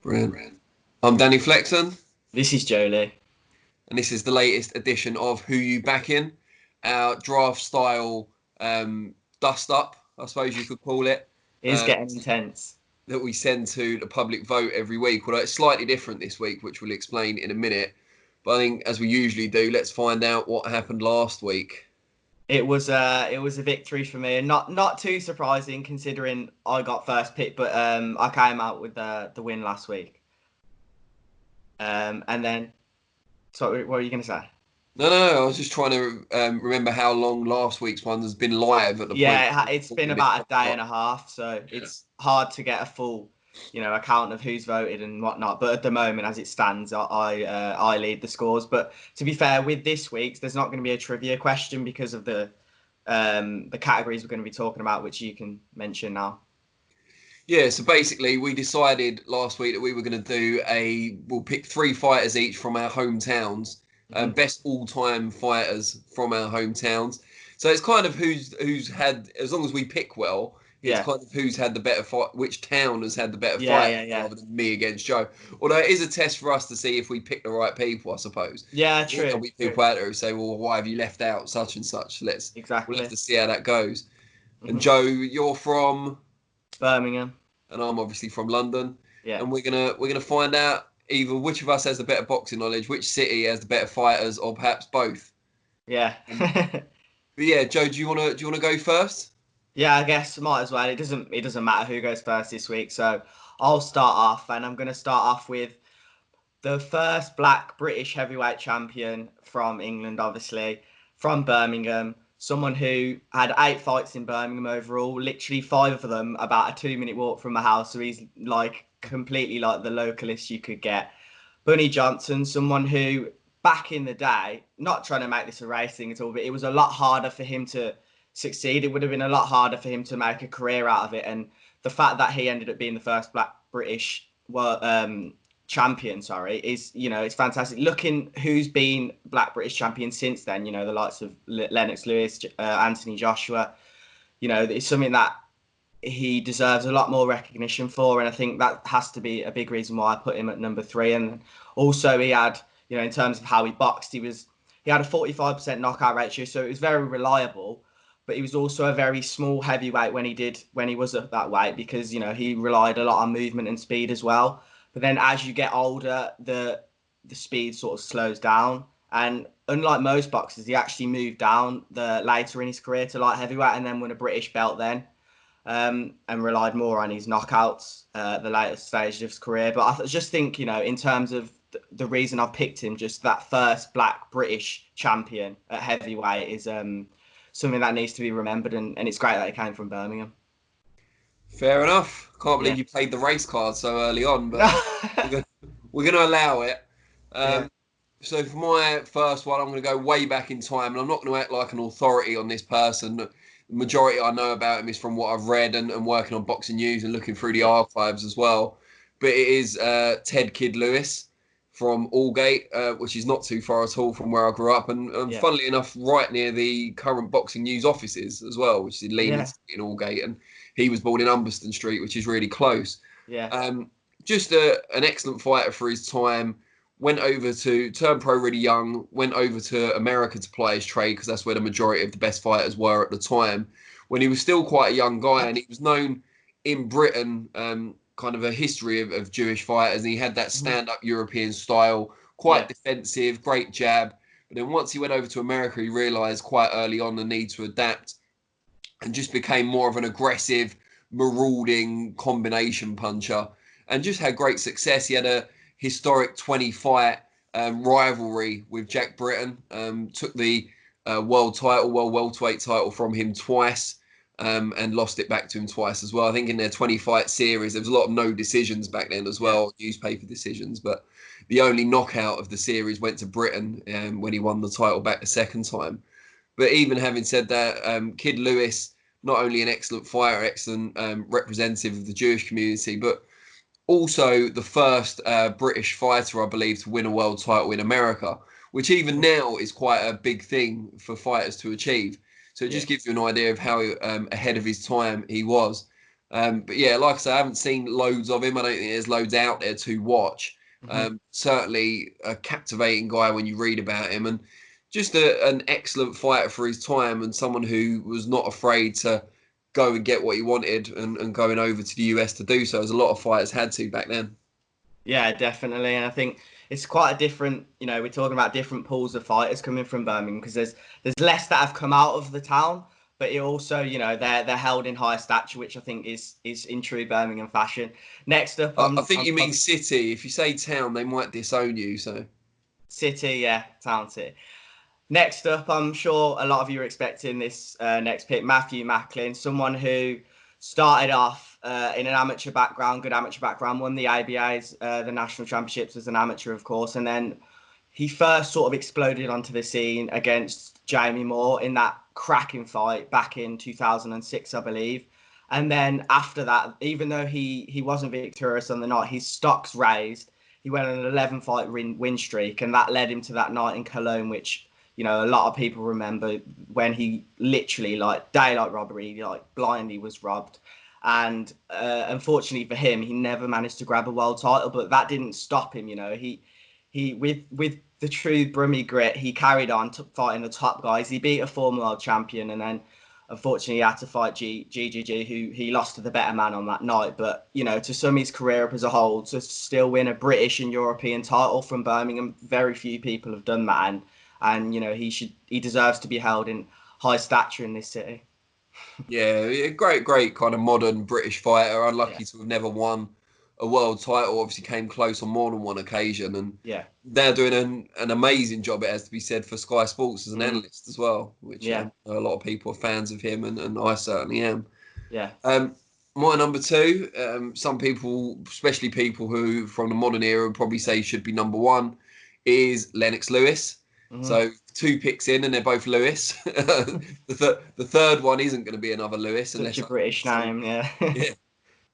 Brilliant. I'm Danny Flexen, This is Joe Leigh. and this is the latest edition of Who You Backing, our draft style dust up, I suppose you could call it, It is getting intense. that we send to the public vote every week. Although it's slightly different this week, which we'll explain in a minute. But I think, as we usually do, let's find out what happened last week. It was a victory for me, and not too surprising considering I got first pick, but I came out with the win last week. And then, sorry, what were you going to say? No, I was just trying to remember how long last week's one has been live at the point. Yeah, it's been about a day and a half, so it's hard to get a full, account of who's voted and whatnot. But at the moment, as it stands, I lead the scores. But to be fair, with this week's, there's not going to be a trivia question because of the categories we're going to be talking about, which you can mention now. Yeah, so basically we decided last week that we were going to we'll pick 3 fighters each from our hometowns, best all-time fighters from our hometowns. So it's kind of who's had, as long as we pick well, it's kind of who's had the better fight, which town has had the better fight, rather than me against Joe. Although it is a test for us to see if we pick the right people, I suppose. Yeah, true. There'll be people out there who say, well, why have you left out such and such? We'll have to see how that goes. And Joe, you're from Birmingham, and I'm obviously from London. Yeah. And we're gonna find out either which of us has the better boxing knowledge, which city has the better fighters, or perhaps both. Yeah. But yeah, Joe, do you wanna go first? Yeah, I guess might as well. It doesn't matter who goes first this week, so I'll start off, and I'm going to start off with the first Black British heavyweight champion from England, obviously from Birmingham. Someone who had 8 fights in Birmingham overall, literally 5 of them about a 2-minute walk from my house. So he's like completely like the localist you could get. Bunny Johnson, someone who back in the day, not trying to make this a race thing at all, but it was a lot harder for him to succeed. It would have been a lot harder for him to make a career out of it. And the fact that he ended up being the first Black British champion, is, it's fantastic. Looking who's been Black British champion since then, the likes of Lennox Lewis, Anthony Joshua, it's something that he deserves a lot more recognition for. And I think that has to be a big reason why I put him at number 3. And also he had, in terms of how he boxed, he had a 45% knockout ratio, so it was very reliable. But he was also a very small heavyweight when he was at that weight, because, he relied a lot on movement and speed as well. But then as you get older, the speed sort of slows down. And unlike most boxers, he actually moved down later in his career to light heavyweight and then won a British belt then, and relied more on his knockouts the later stage of his career. But I just think, in terms of the reason I've picked him, just that first Black British champion at heavyweight is something that needs to be remembered, and it's great that he came from Birmingham. Fair enough. Can't believe you played the race card so early on, but we're going to allow it. So for my first one, I'm going to go way back in time, and I'm not going to act like an authority on this person. The majority I know about him is from what I've read and working on Boxing News and looking through the archives as well. But it is Ted Kid Lewis from Aldgate, which is not too far at all from where I grew up, and funnily enough, right near the current Boxing News offices as well, which is in Leamington in Aldgate, and he was born in Humberston Street, which is really close. Just an excellent fighter for his time. Turned pro really young, went over to America to play his trade, because that's where the majority of the best fighters were at the time, when he was still quite a young guy, and he was known in Britain, kind of a history of Jewish fighters, and he had that stand-up European style, quite defensive, great jab. But then once he went over to America, he realised quite early on the need to adapt, and just became more of an aggressive, marauding combination puncher, and just had great success. He had a historic 20-fight rivalry with Jack Britton, took the world welterweight title from him twice, and lost it back to him twice as well. I think in their 20-fight series, there was a lot of no decisions back then as well, newspaper decisions, but the only knockout of the series went to Britton when he won the title back the second time. But even having said that, Kid Lewis, not only an excellent fighter, excellent representative of the Jewish community, but also the first British fighter, I believe, to win a world title in America, which even now is quite a big thing for fighters to achieve. So it just gives you an idea of how ahead of his time he was. But yeah, like I said, I haven't seen loads of him. I don't think there's loads out there to watch. Certainly a captivating guy when you read about him, and just an excellent fighter for his time, and someone who was not afraid to go and get what he wanted, and going over to the US to do so, as a lot of fighters had to back then. Yeah, definitely. And I think it's quite a different, we're talking about different pools of fighters coming from Birmingham, because there's less that have come out of the town, but it also, they're held in high stature, which I think is in true Birmingham fashion. Next up, I think you mean city. If you say town, they might disown you. So city, yeah, town city. Next up, I'm sure a lot of you are expecting this next pick, Matthew Macklin, someone who started off in an amateur background, good amateur background, won the ABAs, the national championships as an amateur, of course, and then he first sort of exploded onto the scene against Jamie Moore in that cracking fight back in 2006, I believe. And then after that, even though he wasn't victorious on the night, his stocks raised. He went on an 11-fight win streak, and that led him to that night in Cologne, which a lot of people remember, when he literally, like, daylight robbery, like, blindly was robbed. And unfortunately for him, he never managed to grab a world title, but that didn't stop him. He with the true Brummie grit, he carried on fighting the top guys. He beat a former world champion, and then unfortunately he had to fight GGG, who he lost to the better man on that night. But to sum his career up as a whole, to still win a British and European title from Birmingham, very few people have done that, and he deserves to be held in high stature in this city. Yeah, great kind of modern British fighter. Unlucky to have never won a world title. Obviously came close on more than one occasion, and they're doing an amazing job, it has to be said, for Sky Sports as an analyst as well, which a lot of people are fans of him, and I certainly am. Yeah. My number two, some people, especially people who from the modern era, would probably say should be number one, is Lennox Lewis. So 2 picks in, and they're both Lewis. The third one isn't going to be another Lewis. Such a British name, yeah. Yeah.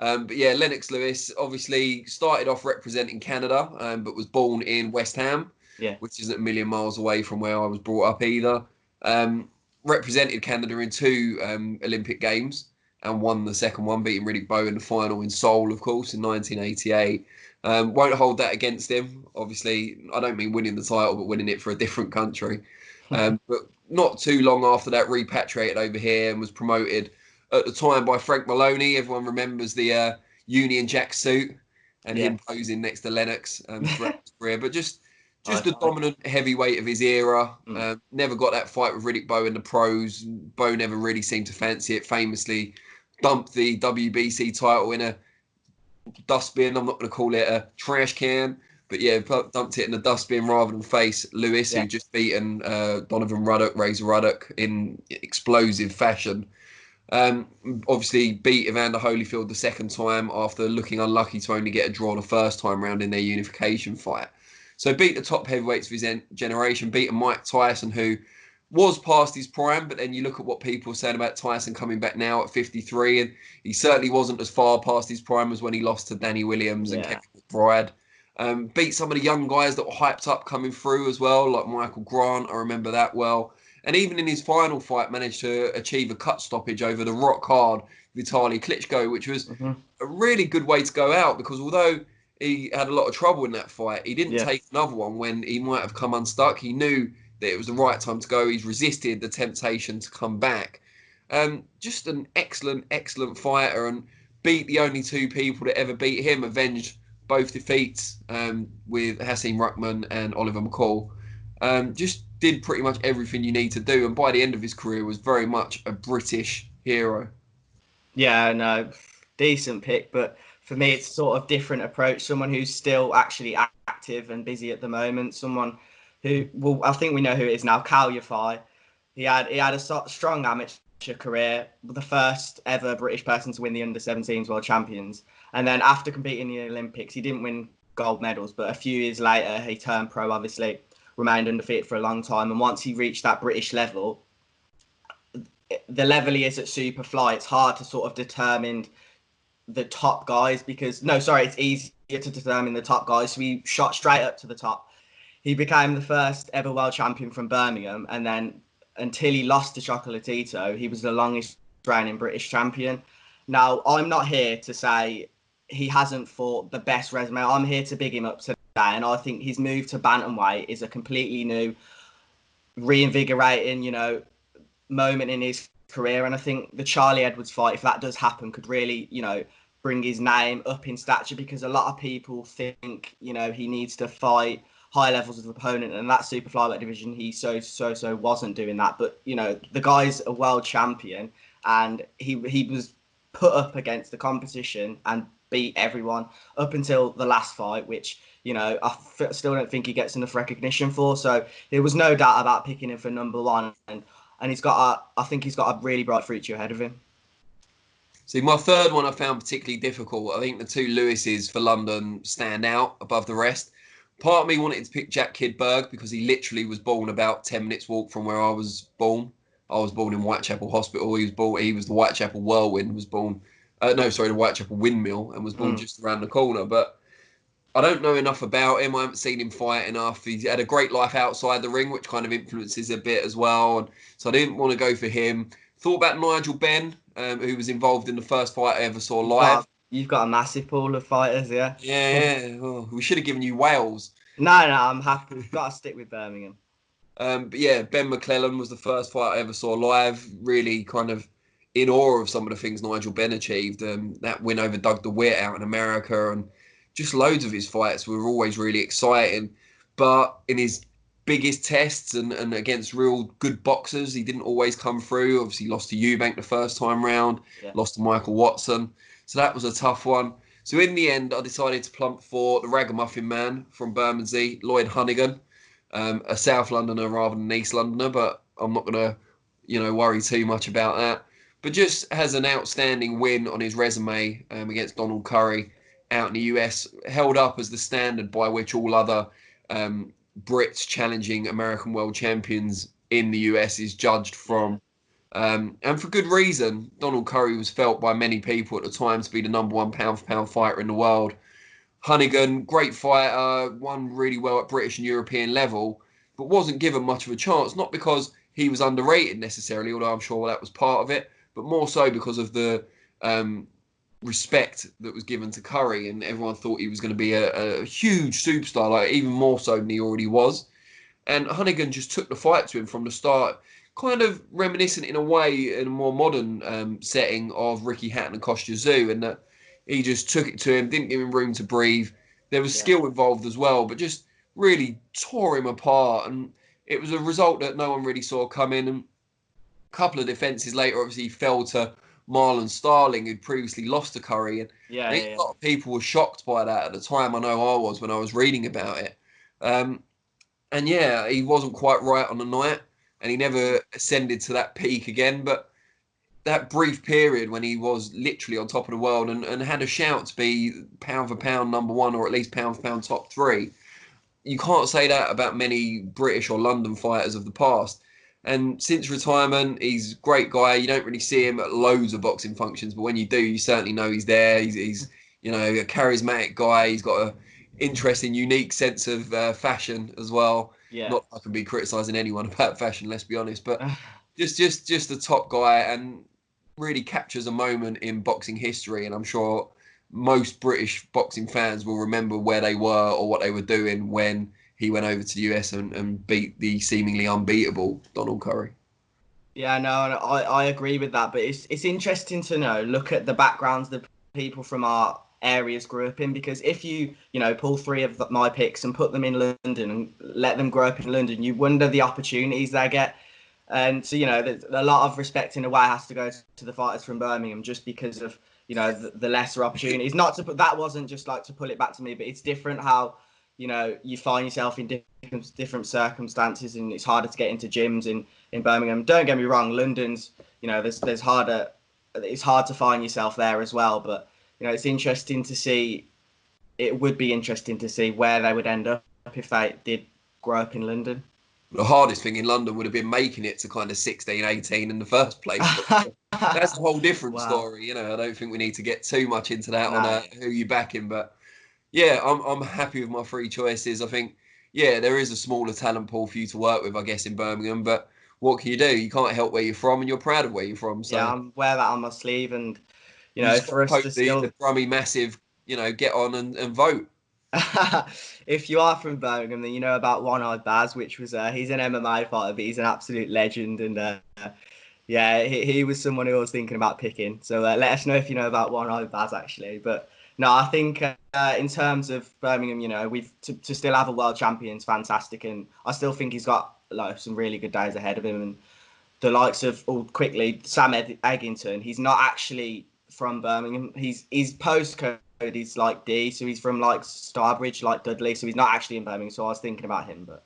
But yeah, Lennox Lewis obviously started off representing Canada, but was born in West Ham, which isn't a million miles away from where I was brought up either. Represented Canada in 2 Olympic Games and won the second one, beating Riddick Bowe in the final in Seoul, of course, in 1988. Won't hold that against him. Obviously, I don't mean winning the title, but winning it for a different country. But not too long after that, repatriated over here and was promoted at the time by Frank Maloney. Everyone remembers the Union Jack suit and him posing next to Lennox throughout his career. But just a dominant heavyweight of his era. Never got that fight with Riddick Bowe in the pros. Bowe never really seemed to fancy it. Famously dumped the WBC title in a dustbin. I'm not going to call it a trash can, but yeah, dumped it in the dustbin rather than face Lewis, who just beaten Donovan Ruddock, Razor Ruddock, in explosive fashion. Obviously beat Evander Holyfield the second time after looking unlucky to only get a draw the first time round in their unification fight. So beat the top heavyweights of his generation, beat Mike Tyson, who was past his prime, but then you look at what people are saying about Tyson coming back now at 53, and he certainly wasn't as far past his prime as when he lost to Danny Williams and Kevin McBride. Beat some of the young guys that were hyped up coming through as well, like Michael Grant, I remember that well. And even in his final fight, managed to achieve a cut stoppage over the rock hard Vitaly Klitschko, which was a really good way to go out, because although he had a lot of trouble in that fight, he didn't take another one when he might have come unstuck. He knew that it was the right time to go. He's resisted the temptation to come back. Just an excellent fighter, and beat the only 2 people that ever beat him, avenged both defeats with Hasim Ruckman and Oliver McCall. Just did pretty much everything you need to do, and by the end of his career was very much a British hero. Yeah, no, decent pick, but for me it's sort of different approach. Someone who's still actually active and busy at the moment. Someone who, well, I think we know who it is now, Cal Yafai. He had a strong amateur career, the first ever British person to win the under-17s World Champions. And then after competing in the Olympics, he didn't win gold medals, but a few years later he turned pro, obviously, remained undefeated for a long time. And once he reached that British level, the level he is at Superfly, it's hard to sort of determine the top guys, because it's easier to determine the top guys. So he shot straight up to the top. He became the first ever world champion from Birmingham, and then until he lost to Chocolatito, he was the longest reigning British champion. Now, I'm not here to say he hasn't fought the best resume. I'm here to big him up today, and I think his move to bantamweight is a completely new, reinvigorating, moment in his career. And I think the Charlie Edwards fight, if that does happen, could really, bring his name up in stature, because a lot of people think, he needs to fight high levels of opponent, and that super flyweight division, he so wasn't doing that. But, the guy's a world champion, and he was put up against the competition and beat everyone up until the last fight, which, still don't think he gets enough recognition for. So there was no doubt about picking him for number one, and I think he's got a really bright future ahead of him. See, my third one I found particularly difficult. I think the two Lewises for London stand out above the rest. Part of me wanted to pick Jack Kidberg because he literally was born about 10 minutes walk from where I was born. I was born in Whitechapel Hospital. He was the Whitechapel Whirlwind, the Whitechapel Windmill, and was born just around the corner. But I don't know enough about him. I haven't seen him fight enough. He's had a great life outside the ring, which kind of influences a bit as well. And so I didn't want to go for him. Thought about Nigel Benn, who was involved in the first fight I ever saw live. You've got a massive pool of fighters, yeah? Yeah. Oh, we should have given you Wales. No, I'm happy. We've got to stick with Birmingham. But yeah, Ben Mcclellan was the first fight I ever saw live. Really kind of in awe of some of the things Nigel Benn achieved. That win over Doug DeWitt out in America, and just loads of his fights were always really exciting. But in his biggest tests and against real good boxers, he didn't always come through. Obviously lost to Eubank the first time round, lost to Michael Watson. So that was a tough one. So in the end, I decided to plump for the ragamuffin man from Bermondsey, Lloyd Honeyghan, a South Londoner rather than an East Londoner, but I'm not going to, worry too much about that. But just has an outstanding win on his resume against Donald Curry out in the US, held up as the standard by which all other Brits challenging American world champions in the US is judged from. And for good reason. Donald Curry was felt by many people at the time to be the number one pound-for-pound fighter in the world. Honeyghan, great fighter, won really well at British and European level, but wasn't given much of a chance, not because he was underrated necessarily, although I'm sure that was part of it, but more so because of the respect that was given to Curry, and everyone thought he was going to be a huge superstar, like even more so than he already was. And Honeyghan just took the fight to him from the start, kind of reminiscent in a way in a more modern setting of Ricky Hatton and Kostya Tszyu, and that he just took it to him, didn't give him room to breathe. There was skill involved as well, but just really tore him apart. And it was a result that no one really saw coming. And a couple of defences later, obviously, he fell to Marlon Starling, who'd previously lost to Curry. And I think a lot of people were shocked by that at the time. I know I was when I was reading about it. And yeah, he wasn't quite right on the night, and he never ascended to that peak again. But that brief period when he was literally on top of the world and had a shout to be pound for pound number one, or at least pound for pound top three, you can't say that about many British or London fighters of the past. And since retirement, he's a great guy. You don't really see him at loads of boxing functions, but when you do, you certainly know he's there. He's a charismatic guy. He's got a interesting, unique sense of fashion as well. Yeah. Not that I can be criticising anyone about fashion, let's be honest, but just a top guy, and really captures a moment in boxing history. And I'm sure most British boxing fans will remember where they were or what they were doing when he went over to the US and beat the seemingly unbeatable Donald Curry. Yeah, no, I agree with that. But it's interesting to look at the backgrounds that people from our areas grew up in, because if you pull three of my picks and put them in London and let them grow up in London, you wonder the opportunities they get. And so there's a lot of respect in a way has to go to the fighters from Birmingham, just because of the lesser opportunities. Not to put that wasn't just like to pull it back to me, but it's different how you find yourself in different circumstances, and it's harder to get into gyms in Birmingham. Don't get me wrong, London's there's harder. It's hard to find yourself there as well, but it's interesting to see. It would be interesting to see where they would end up if they did grow up in London. The hardest thing in London would have been making it to kind of 16, 18 in the first place. That's a whole different story. I don't think we need to get too much into that on who you're backing. But yeah, I'm happy with my three choices. I think, there is a smaller talent pool for you to work with, I guess, in Birmingham. But what can you do? You can't help where you're from, and you're proud of where you're from. So yeah, I'm wear that on my sleeve. And You know, just for us hope to still. the Brummy Massive, get on and vote. If you are from Birmingham, then you know about One Eyed Baz, which was he's an MMA fighter, but he's an absolute legend, and yeah, he was someone who I was thinking about picking. So let us know if you know about One Eyed Baz actually. But no, I think in terms of Birmingham, we've to still have a world champion's fantastic, and I still think he's got like some really good days ahead of him. And the likes of quickly Sam Eggington, he's not actually from Birmingham. His postcode is like D, so he's from like Starbridge, like Dudley, so he's not actually in Birmingham. So I was thinking about him, but.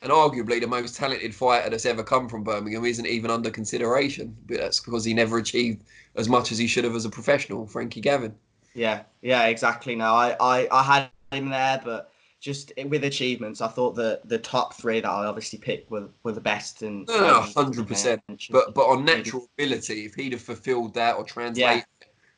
And arguably the most talented fighter that's ever come from Birmingham isn't even under consideration. But that's because he never achieved as much as he should have as a professional, Frankie Gavin. Yeah, exactly. No, I had him there, but just with achievements, I thought the top three that I obviously picked were the best. And No, 100%. But on natural ability, if he'd have fulfilled that or translated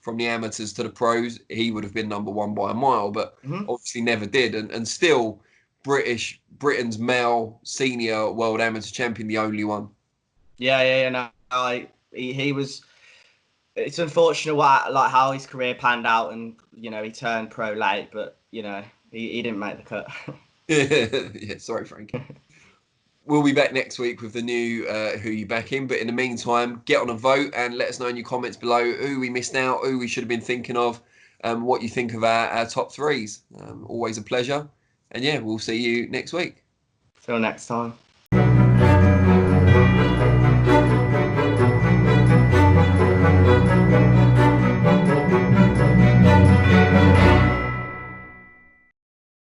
from the amateurs to the pros, he would have been number one by a mile. But obviously never did, and still Britain's male senior world amateur champion, the only one. Yeah. No, he was. It's unfortunate how his career panned out, and he turned pro late, but he didn't make the cut. Yeah, sorry, Frank. We'll be back next week with the new who you back in, but in the meantime, get on a vote and let us know in your comments below who we missed out, who we should have been thinking of, what you think of our top threes. Always a pleasure, and yeah, we'll see you next week. Till next time.